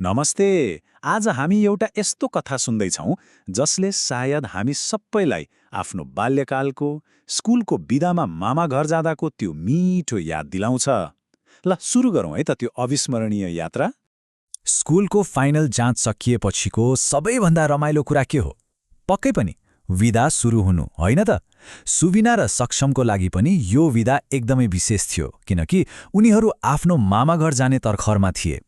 नमस्ते। आज हामी एउटा यस्तो कथा सुन्दैछौँ जसले सायद हामी सबैलाई आफ्नो बाल्यकालको स्कुलको बिदामा मामा घर जाँदाको त्यो मिठो याद दिलाउँछ। ल सुरु गरौँ है त त्यो अविस्मरणीय यात्रा। स्कुलको फाइनल जाँच सकिएपछिको सबैभन्दा रमाइलो कुरा के हो? पक्कै पनि विदा सुरु हुनु, होइन त? सुविना र सक्षमको लागि पनि यो विदा एकदमै विशेष थियो, किनकि उनीहरू आफ्नो मामा घर जाने तर्खरमा थिए।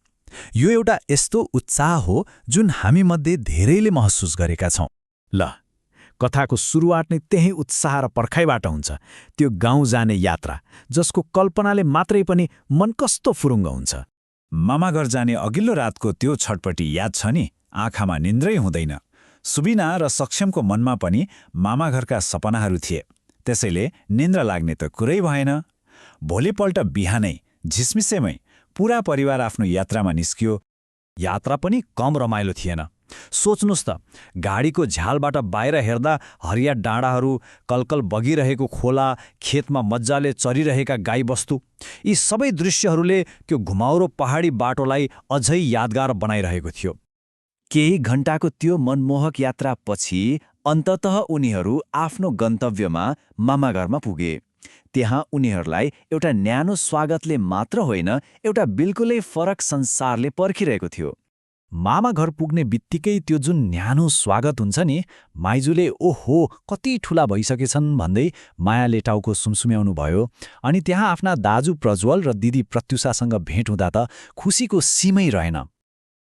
यो एउटा यस्तो उत्साह हो जुन हामीमध्ये धेरैले महसुस गरेका छौँ। ल कथाको सुरुवात नै त्यही उत्साह र पर्खाइबाट हुन्छ। त्यो गाउँ जाने यात्रा जसको कल्पनाले मात्रै पनि मन कस्तो फुरुङ्ग हुन्छ। मामा घर जाने अघिल्लो रातको त्यो छटपटी याद छ नि, आँखामा निन्द्रै हुँदैन। सुबिना र सक्षमको मनमा पनि मामा घरका सपनाहरू थिए, त्यसैले निन्द्रा लाग्ने त कुरै भएन। भोलिपल्ट बिहानै झिसमिसेमै पूरा परिवार आफ्नो यात्रामा निस्कियो। यात्रा पनि कम रमाइलो थिएन। सोच्नुस् त, गाडीको झ्यालबाट बाहिर हेर्दा हरिया डाँडाहरू, कलकल बगिरहेको खोला, खेतमा मज्जाले चरिरहेका गाईबस्तु, यी सबै दृश्यहरूले त्यो घुमाउरो पहाडी बाटोलाई अझै यादगार बनाइरहेको थियो। केही घण्टाको त्यो मनमोहक यात्रापछि अन्ततः उनीहरू आफ्नो गन्तव्यमा मामाघरमा पुगे। त्यहाँ उनीहरूलाई एउटा न्यानो स्वागतले मात्र होइन, एउटा बिल्कुलै फरक संसारले पर्खिरहेको थियो। मामा घर पुग्ने बित्तिकै त्यो जुन न्यानो स्वागत हुन्छ नि, माइजूले ओहो कति ठुला भइसकेछन् भन्दै मायाले टाउको सुमसुम्याउनु भयो। अनि त्यहाँ आफ्ना दाजु प्रज्वल र दिदी प्रत्युषासँग भेट हुँदा त खुसीको सीमै रहेन।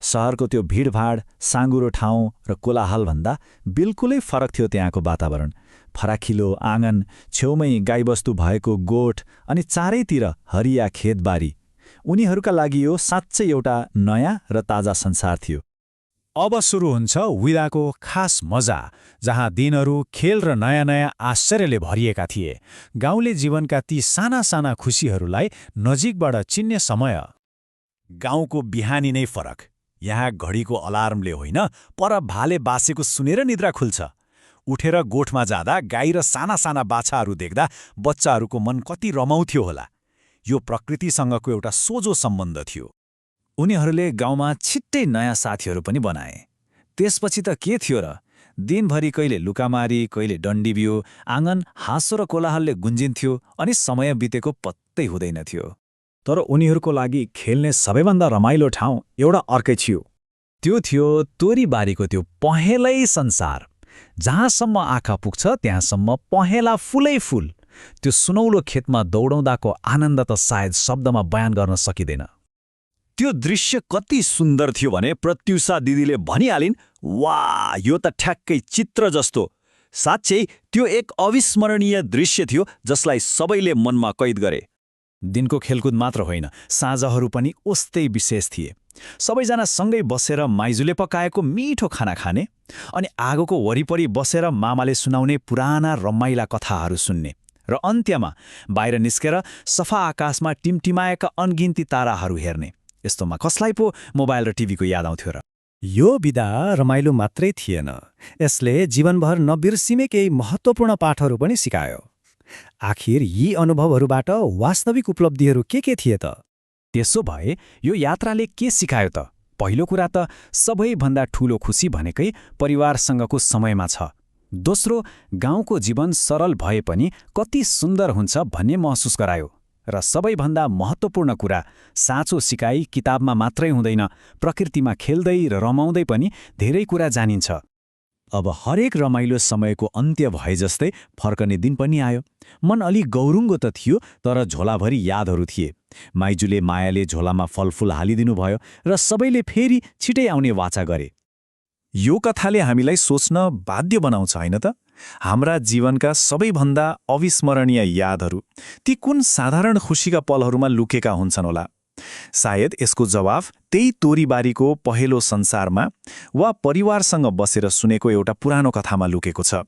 सहरको त्यो भिडभाड, साँगुरो ठाउँ र कोलाहलभन्दा बिल्कुलै फरक थियो त्यहाँको वातावरण। फराकिलो आँगन, छेउमै गाईबस्तु भएको गोठ अनि चारैतिर हरिया खेतबारी। उनीहरूका लागि यो साँच्चै एउटा नयाँ र ताजा संसार थियो। अब सुरु हुन्छ विदाको खास मजा, जहाँ दिनहरू खेल र नयाँ नयाँ आश्चर्यले भरिएका थिए। गाउँले जीवनका ती साना साना खुसीहरूलाई नजिकबाट चिन्ने समय। गाउँको बिहानी नै फरक। यहाँ घडीको अलार्मले होइन, पर भाले बासेको सुनेर निद्रा खुल्छ। उठेर गोठमा जाँदा गाई र साना साना बाछाहरू देख्दा बच्चाहरूको मन कति रमाउँथ्यो होला। यो प्रकृतिसँगको एउटा सोझो सम्बन्ध थियो। उनीहरूले गाउँमा छिट्टै नयाँ साथीहरू पनि बनाए। त्यसपछि त के थियो र, दिनभरि कहिले लुकामारी, कहिले डन्डीबियो, आँगन हाँसो र कोलाहलले गुन्जिन्थ्यो अनि समय बितेको पत्तै हुँदैनथ्यो। तर उनीहरूको लागि खेल्ने सबैभन्दा रमाइलो ठाउँ एउटा अर्कै थियो। त्यो थियो तोरीबारीको त्यो पहेँलै संसार। जहाँसम्म आँखा पुग्छ त्यहाँसम्म पहेँला फुलै फुल। त्यो सुनौलो खेतमा दौडौँदाको आनन्द त सायद शब्दमा बयान गर्न सकिँदैन। त्यो दृश्य कति सुन्दर थियो भने प्रत्युषा दिदीले भनिहालिन्, वाह, यो त ठ्याक्कै चित्र जस्तो। साँच्चै त्यो एक अविस्मरणीय दृश्य थियो जसलाई सबैले मनमा कैद गरे। दिनको खेलकुद मात्र होइन, साँझहरू पनि उस्तै विशेष थिए। सबैजना सँगै बसेर माइजूले पकाएको मिठो खाना खाने अनि आगोको वरिपरि बसेर मामाले सुनाउने पुराना रमाइला कथाहरू सुन्ने र अन्त्यमा बाहिर निस्केर सफा आकाशमा टिमटिमाएका अनगिन्ती ताराहरू हेर्ने। यस्तोमा कसलाई पो मोबाइल र टिभीको याद आउँथ्यो र? यो विदा रमाइलो मात्रै थिएन, यसले जीवनभर नबिर्सिने केही महत्त्वपूर्ण पाठहरू पनि सिकायो। आखिर यी अनुभवहरूबाट वास्तविक उपलब्धिहरू के थिए त? त्यसो भए यो यात्राले के सिकायो त? पहिलो कुरा त सबैभन्दा ठूलो खुसी भनेकै परिवारसँगको समयमा छ। दोस्रो, गाउँको जीवन सरल भए पनि कति सुन्दर हुन्छ भन्ने महसुस गरायो। र सबैभन्दा महत्त्वपूर्ण कुरा, साँचो सिकाइ किताबमा मात्रै हुँदैन, प्रकृतिमा खेल्दै र रमाउँदै पनि धेरै कुरा जानिन्छ। अब हरेक रमाइलो समयको अन्त्य भए जस्तै फर्कने दिन पनि आयो। मन अलि गौरुङ्गो त थियो, तर झोलाभरि यादहरू थिए। माइजूले मायाले झोलामा फलफुल हालिदिनु भयो र सबैले फेरि छिटै आउने वाचा गरे। यो कथाले हामीलाई सोच्न बाध्य बनाउँछ, होइन त? हाम्रा जीवनका सबैभन्दा अविस्मरणीय यादहरू ती कुन साधारण खुसीका पलहरूमा लुकेका हुन्छन् होला? सायद यसको जवाफ त्यही तोरीबारीको पहेँलो संसारमा वा परिवारसँग बसेर सुनेको एउटा पुरानो कथामा लुकेको छ।